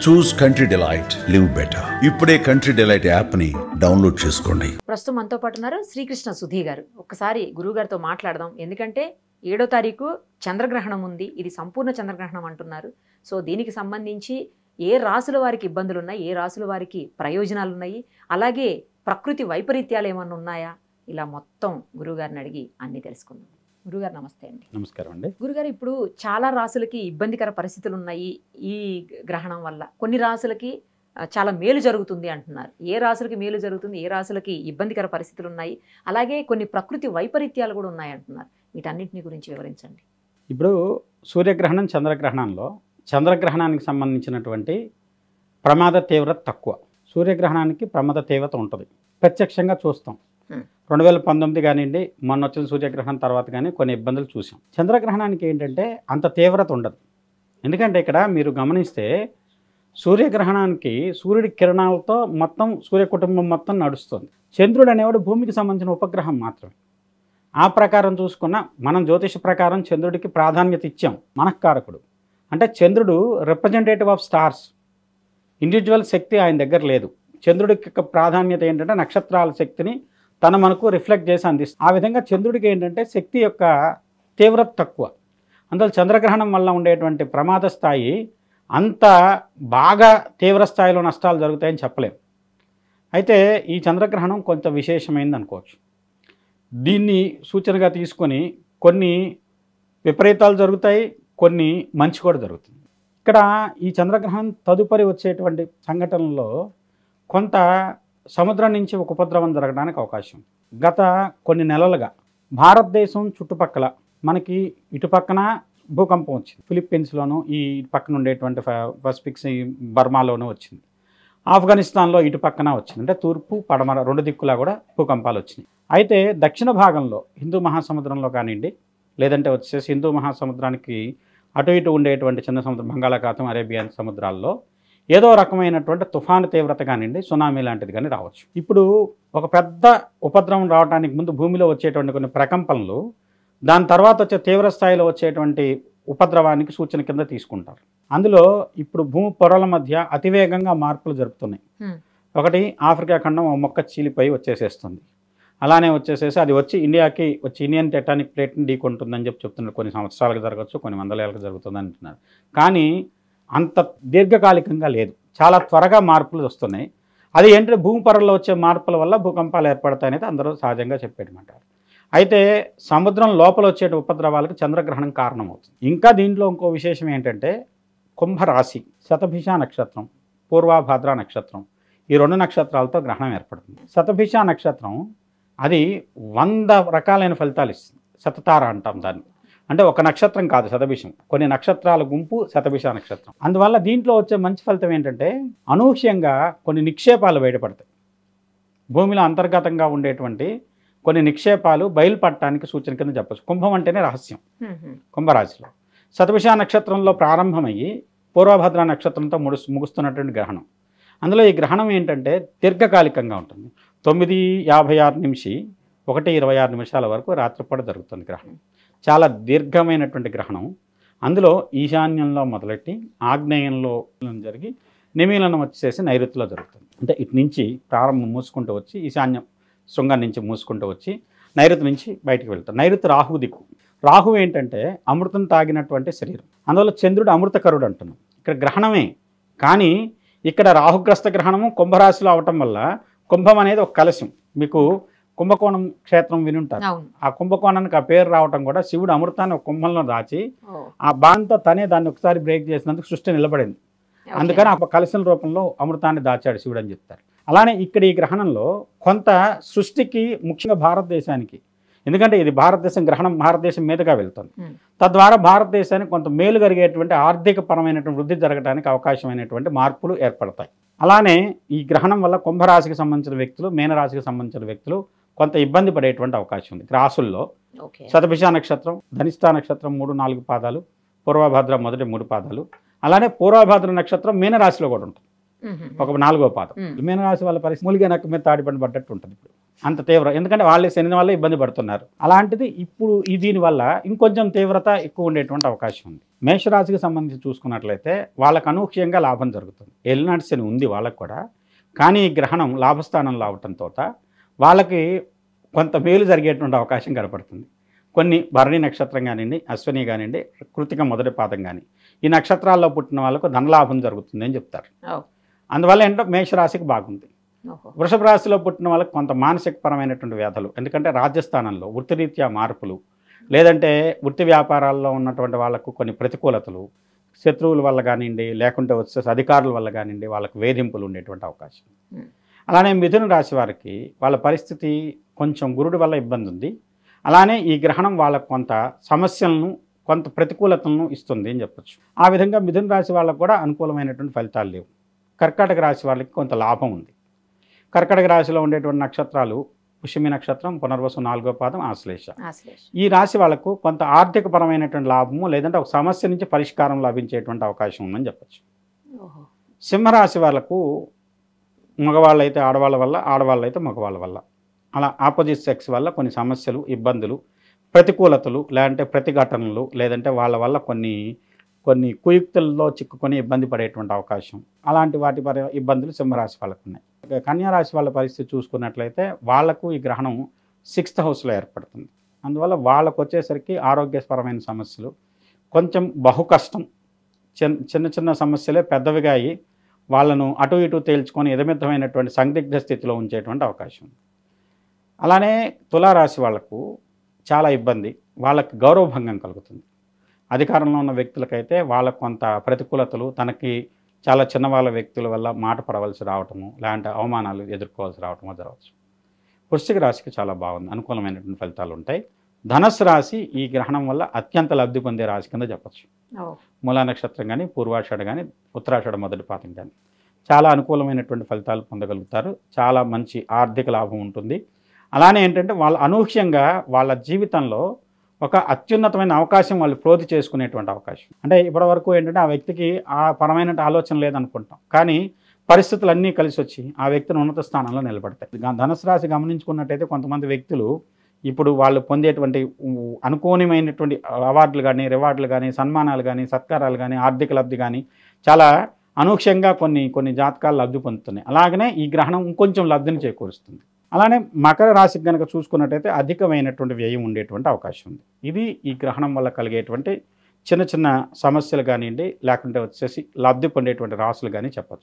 చూస్ country delight, live better. ఇప్పుడే country delight app ని download చేసుకోండి. ప్రస్తుతం మనతో పాటు ఉన్నారు శ్రీకృష్ణ సుధీ గారు. ఒక్కసారి గురువు గారితో మాట్లాడదాం. ఎందుకంటే 7వ తారీఖు చంద్రగ్రహణం ఉంది. ఇది సంపూర్ణ చంద్రగ్రహణం అంటున్నారు. సో దీనికి సంబంధించి ఏ రాసుల వారికి ఇబ్బందులు ఉన్నాయి, ఏ రాసుల వారికి ప్రయోజనాలు ఉన్నాయి, అలాగే ప్రకృతి వైపరీత్యాలు ఏమన్నా ఉన్నాయా, ఇలా మొత్తం గురువుగారిని అడిగి అన్నీ తెలుసుకుందాం. గురుగారు నమస్తే అండి. నమస్కారం అండి. గురుగారు, ఇప్పుడు చాలా రాసులకి ఇబ్బందికర పరిస్థితులు ఉన్నాయి ఈ గ్రహణం వల్ల. కొన్ని రాసులకి చాలా మేలు జరుగుతుంది అంటున్నారు. ఏ రాసులకి మేలు జరుగుతుంది, ఏ రాసులకి ఇబ్బందికర పరిస్థితులు ఉన్నాయి, అలాగే కొన్ని ప్రకృతి వైపరీత్యాలు కూడా ఉన్నాయి అంటున్నారు. వీటన్నిటిని గురించి వివరించండి. ఇప్పుడు సూర్యగ్రహణం, చంద్రగ్రహణంలో చంద్రగ్రహణానికి సంబంధించినటువంటి ప్రమాద తీవ్రత తక్కువ, సూర్యగ్రహణానికి ప్రమాద తీవ్రత ఉంటుంది. ప్రత్యక్షంగా చూస్తాం. 2019 కానివ్వండి, మొన్న వచ్చిన సూర్యగ్రహణం తర్వాత కానీ కొన్ని ఇబ్బందులు చూసాం. చంద్రగ్రహణానికి ఏంటంటే అంత తీవ్రత ఉండదు. ఎందుకంటే ఇక్కడ మీరు గమనిస్తే సూర్యగ్రహణానికి సూర్యుడి కిరణాలతో మొత్తం సూర్య కుటుంబం మొత్తం నడుస్తుంది. చంద్రుడు అనేవాడు భూమికి సంబంధించిన ఉపగ్రహం మాత్రమే. ఆ ప్రకారం చూసుకున్న మనం జ్యోతిష ప్రకారం చంద్రుడికి ప్రాధాన్యత ఇచ్చాం. మనఃకారకుడు అంటే చంద్రుడు రిప్రజెంటేటివ్ ఆఫ్ స్టార్స్. ఇండివిజువల్ శక్తి ఆయన దగ్గర లేదు. చంద్రుడికి యొక్క ప్రాధాన్యత ఏంటంటే నక్షత్రాల శక్తిని తను మనకు రిఫ్లెక్ట్ చేసి అందిస్తుంది. ఆ విధంగా చంద్రుడికి ఏంటంటే శక్తి యొక్క తీవ్రత తక్కువ. అందువల్ల చంద్రగ్రహణం వల్ల ఉండేటువంటి ప్రమాద స్థాయి అంత బాగా తీవ్ర స్థాయిలో నష్టాలు జరుగుతాయని చెప్పలేం. అయితే ఈ చంద్రగ్రహణం కొంత విశేషమైంది అనుకోవచ్చు. దీన్ని సూచనగా తీసుకొని కొన్ని విపరీతాలు జరుగుతాయి, కొన్ని మంచి కూడా జరుగుతుంది. ఇక్కడ ఈ చంద్రగ్రహణం తదుపరి వచ్చేటువంటి సంఘటనలో కొంత సముద్రం నుంచి ఒక ఉపద్రవం జరగడానికి అవకాశం. గత కొన్ని నెలలుగా భారతదేశం చుట్టుపక్కల మనకి ఇటుపక్కన భూకంపం వచ్చింది. ఫిలిప్పీన్స్లోను ఈ పక్కన ఉండేటువంటి పసిఫిక్స్ బర్మాలోనూ వచ్చింది. ఆఫ్ఘనిస్తాన్లో ఇటు పక్కన వచ్చింది. అంటే తూర్పు పడమర రెండు దిక్కులా కూడా భూకంపాలు వచ్చినాయి. అయితే దక్షిణ భాగంలో హిందూ మహాసముద్రంలో కానివ్వండి, లేదంటే వచ్చేసి హిందూ మహాసముద్రానికి అటు ఇటు ఉండేటువంటి చిన్న సముద్రం, బంగాళాఖాతం, అరేబియన్ సముద్రాల్లో ఏదో రకమైనటువంటి తుఫాను తీవ్రత కానివ్వండి, సునామీ లాంటిది కానీ రావచ్చు. ఇప్పుడు ఒక పెద్ద ఉపద్రవం రావడానికి ముందు భూమిలో వచ్చేటువంటి కొన్ని ప్రకంపనలు దాని తర్వాత వచ్చే తీవ్ర స్థాయిలో వచ్చేటువంటి ఉపద్రవానికి సూచన కింద తీసుకుంటారు. అందులో ఇప్పుడు భూమి పొరల మధ్య అతివేగంగా మార్పులు జరుపుతున్నాయి. ఒకటి ఆఫ్రికా ఖండం ఒక మొక్క చీలిపోయి వచ్చేసేస్తుంది. అలానే వచ్చేసేసి అది వచ్చి ఇండియాకి వచ్చి ఇండియన్ టెక్టానిక్ ప్లేట్ని ఢీకొంటుందని చెప్తున్నారు. కొన్ని సంవత్సరాలకు జరగచ్చు, కొన్ని వందల ఏళ్ళకి జరుగుతుంది అంటున్నారు. కానీ అంత దీర్ఘకాలికంగా లేదు, చాలా త్వరగా మార్పులు వస్తున్నాయి. అది ఏంటంటే భూమి పొరల్లో వచ్చే మార్పుల వల్ల భూకంపాలు ఏర్పడతాయనేది అందరూ సహజంగా చెప్పేటమంటారు. అయితే సముద్రం లోపల వచ్చే ఉపద్రవాలకు చంద్రగ్రహణం కారణమవుతుంది. ఇంకా దీంట్లో ఇంకో విశేషం ఏంటంటే కుంభరాశి, శతభిష నక్షత్రం, పూర్వభాద్ర నక్షత్రం, ఈ రెండు నక్షత్రాలతో గ్రహణం ఏర్పడుతుంది. శతభిష నక్షత్రం అది 100 రకాలైన ఫలితాలు ఇస్తుంది. శతతార అంటాం దాన్ని. అంటే ఒక నక్షత్రం కాదు శతభిషం, కొన్ని నక్షత్రాల గుంపు శతభిష నక్షత్రం. అందువల్ల దీంట్లో వచ్చే మంచి ఫలితం ఏంటంటే అనూహ్యంగా కొన్ని నిక్షేపాలు బయటపడతాయి. భూమిలో అంతర్గతంగా ఉండేటువంటి కొన్ని నిక్షేపాలు బయలుపడటానికి సూచన కింద చెప్పచ్చు. కుంభం అంటేనే రహస్యం. కుంభరాశిలో శతభిష నక్షత్రంలో ప్రారంభమయ్యి పూర్వభద్ర నక్షత్రంతో ముగుస్తున్నటువంటి గ్రహణం. అందులో ఈ గ్రహణం ఏంటంటే దీర్ఘకాలికంగా ఉంటుంది. 9:56 నుంచి 1:26 వరకు రాత్రిపూట జరుగుతుంది గ్రహణం. చాలా దీర్ఘమైనటువంటి గ్రహణం. అందులో ఈశాన్యంలో మొదలెట్టి ఆగ్నేయంలో జరిగి నిమీలనం వచ్చేసి నైరుతిలో జరుగుతుంది. అంటే ఇటు నుంచి ప్రారంభం మూసుకుంటూ వచ్చి ఈశాన్యం శృంగం నుంచి మూసుకుంటూ వచ్చి నైరుతి నుంచి బయటికి వెళ్తారు. నైరుతి రాహు దిక్కు. రాహు ఏంటంటే అమృతం తాగినటువంటి శరీరం. అందువల్ల చంద్రుడు అమృతకరుడు అంటున్నాం. ఇక్కడ గ్రహణమే, కానీ ఇక్కడ రాహుగ్రస్త గ్రహణము కుంభరాశిలో అవటం వల్ల కుంభం అనేది ఒక కలశం. మీకు కుంభకోణం క్షేత్రం వినుంటారు. ఆ కుంభకోణానికి ఆ పేరు రావటం కూడా శివుడు అమృతాన్ని ఒక కుంభంలో దాచి ఆ బాణంతో తనే దాన్ని ఒకసారి బ్రేక్ చేసినందుకు సృష్టి నిలబడింది. అందుకని ఆ కలశం రూపంలో అమృతాన్ని దాచాడు శివుడు అని చెప్తారు. అలానే ఇక్కడ ఈ గ్రహణంలో కొంత సృష్టికి, ముఖ్యంగా భారతదేశానికి, ఎందుకంటే ఇది భారతదేశం గ్రహణం భారతదేశం మీదుగా వెళ్తుంది. తద్వారా భారతదేశానికి కొంత మేలు కలిగేటువంటి ఆర్థిక పరమైనటువంటి వృద్ధి జరగడానికి అవకాశమైనటువంటి మార్పులు ఏర్పడతాయి. అలానే ఈ గ్రహణం వల్ల కుంభరాశికి సంబంధించిన వ్యక్తులు, మీనరాశికి సంబంధించిన వ్యక్తులు కొంత ఇబ్బంది పడేటువంటి అవకాశం ఉంది. రాసుల్లో శతభిష నక్షత్రం, ధనిష్ఠా నక్షత్రం 3-4 పాదాలు, పూర్వభద్ర మొదటి 3 పాదాలు, అలానే పూర్వభద్ర నక్షత్రం మీనరాశిలో కూడా ఉంటుంది. ఒక 4వ పాదం. మీనరాశి వాళ్ళ పరిస్థితి మూలిగా నక్క మీద తాడిపండు పడ్డట్టు ఉంటుంది ఇప్పుడు, అంత తీవ్రం. ఎందుకంటే వాళ్ళే శని వల్ల ఇబ్బంది పడుతున్నారు. అలాంటిది ఇప్పుడు దీనివల్ల ఇంకొంచెం తీవ్రత ఎక్కువ ఉండేటువంటి అవకాశం ఉంది. మేషరాశికి సంబంధించి చూసుకున్నట్లయితే వాళ్ళకు అనూహ్యంగా లాభం జరుగుతుంది. ఏలినాటి శని ఉంది వాళ్ళకు కూడా, కానీ ఈ గ్రహణం లాభస్థానంలో అవటంతో వాళ్ళకి కొంత మేలు జరిగేటువంటి అవకాశం కనపడుతుంది. కొన్ని భరణి నక్షత్రం కానివ్వండి, అశ్విని కానివ్వండి, కృతిక మొదటి పాదం కానీ ఈ నక్షత్రాల్లో పుట్టిన వాళ్ళకు ధనలాభం జరుగుతుంది అని చెప్తారు. అందువల్ల ఏంటో మేషరాశికి బాగుంది. వృషభ రాశిలో పుట్టిన వాళ్ళకి కొంత మానసికపరమైనటువంటి వ్యాధులు, ఎందుకంటే రాజ్యస్థానంలో వృత్తిరీత్యా మార్పులు, లేదంటే వృత్తి వ్యాపారాల్లో ఉన్నటువంటి వాళ్ళకు కొన్ని ప్రతికూలతలు, శత్రువుల వల్ల కానివ్వండి, లేకుంటే వచ్చేసి అధికారుల వల్ల కానివ్వండి, వాళ్ళకు వేధింపులు ఉండేటువంటి అవకాశం. అలానే మిథున రాశి వారికి వాళ్ళ పరిస్థితి కొంచెం గురుడి వల్ల ఇబ్బంది ఉంది. అలానే ఈ గ్రహణం వాళ్ళకు కొంత సమస్యలను, కొంత ప్రతికూలతలను ఇస్తుంది అని చెప్పచ్చు. ఆ విధంగా మిథున రాశి వాళ్ళకు కూడా అనుకూలమైనటువంటి ఫలితాలు లేవు. కర్కాటక రాశి వాళ్ళకి కొంత లాభం ఉంది. కర్కాటక రాశిలో ఉండేటువంటి నక్షత్రాలు పుష్యమి నక్షత్రం, పునర్వసు 4వ పాదం, ఆశ్లేష. ఈ రాశి వాళ్ళకు కొంత ఆర్థికపరమైనటువంటి లాభము, లేదంటే ఒక సమస్య నుంచి పరిష్కారం లభించేటువంటి అవకాశం ఉందని చెప్పచ్చు. సింహరాశి వాళ్ళకు మగవాళ్ళు అయితే ఆడవాళ్ళ వల్ల, ఆడవాళ్ళు అయితే మగవాళ్ళ వల్ల, అలా ఆపోజిట్ సెక్స్ వల్ల కొన్ని సమస్యలు, ఇబ్బందులు, ప్రతికూలతలు, లేదంటే ప్రతిఘటనలు, లేదంటే వాళ్ళ వల్ల కొన్ని కుయుక్తుల్లో చిక్కుకొని ఇబ్బంది పడేటువంటి అవకాశం, అలాంటి వాటి ఇబ్బందులు సింహరాశి వాళ్ళకు ఉన్నాయి. కన్యారాశి వాళ్ళ పరిస్థితి చూసుకున్నట్లయితే వాళ్లకు ఈ గ్రహణం 6th హౌస్లో ఏర్పడుతుంది. అందువల్ల వాళ్ళకు వచ్చేసరికి ఆరోగ్యపరమైన సమస్యలు, కొంచెం బహు కష్టం, చిన్న చిన్న సమస్యలే పెద్దవిగా అయ్యి వాళ్ళను అటు ఇటు తేల్చుకొని ఎదమిద్దమైనటువంటి సందిగ్ధ స్థితిలో ఉంచేటువంటి అవకాశం. అలానే తులారాశి వాళ్లకు చాలా ఇబ్బంది, వాళ్ళకి గౌరవభంగం కలుగుతుంది. అధికారంలో ఉన్న వ్యక్తులకైతే వాళ్ళకు కొంత ప్రతికూలతలు, తనకి చాలా చిన్నవాళ్ళ వ్యక్తుల వల్ల మాట పడవలసి రావటము, లేదంటే అవమానాలు ఎదుర్కోవాల్సి రావటమో జరగవచ్చు. వృశ్చిక రాశికి చాలా బాగుంది, అనుకూలమైనటువంటి ఫలితాలు ఉంటాయి. ధనస్సు రాశి ఈ గ్రహణం వల్ల అత్యంత లబ్ధి పొందే రాశి కింద చెప్పచ్చు. మూలా నక్షత్రం కానీ, పూర్వాషాఢ కానీ, ఉత్తరాషాఢ మొదటి పాదం కానీ చాలా అనుకూలమైనటువంటి ఫలితాలు పొందగలుగుతారు. చాలా మంచి ఆర్థిక లాభం ఉంటుంది. అలానే ఏంటంటే వాళ్ళ అనూహ్యంగా వాళ్ళ జీవితంలో ఒక అత్యున్నతమైన అవకాశం వాళ్ళు ప్రోధి చేసుకునేటువంటి అవకాశం. అంటే ఇప్పటివరకు ఏంటంటే ఆ వ్యక్తికి ఆ పరమైన ఆలోచన లేదనుకుంటాం, కానీ పరిస్థితులన్నీ కలిసి వచ్చి ఆ వ్యక్తిని ఉన్నత స్థానంలో నిలబడతాయి. ధనుసు రాశి గమనించుకున్నట్టయితే కొంతమంది వ్యక్తులు ఇప్పుడు వాళ్ళు పొందేటువంటి అనుకోనిమైనటువంటి అవార్డులు కానీ, రివార్డులు కానీ, సన్మానాలు కానీ, సత్కారాలు కానీ, ఆర్థిక లబ్ధి కానీ చాలా అనూహ్యంగా కొన్ని జాతకాలు లబ్ధి పొందుతున్నాయి. అలాగనే ఈ గ్రహణం ఇంకొంచెం లబ్ధిని చేకూరుస్తుంది. అలానే మకర రాశికి కనుక చూసుకున్నట్టయితే అధికమైనటువంటి వ్యయం ఉండేటువంటి అవకాశం ఉంది. ఇది ఈ గ్రహణం వల్ల కలిగేటువంటి చిన్న చిన్న సమస్యలు కానివ్వండి, లేకుంటే వచ్చేసి లబ్ధి పొందేటువంటి రాశులు కానీ చెప్పచ్చు.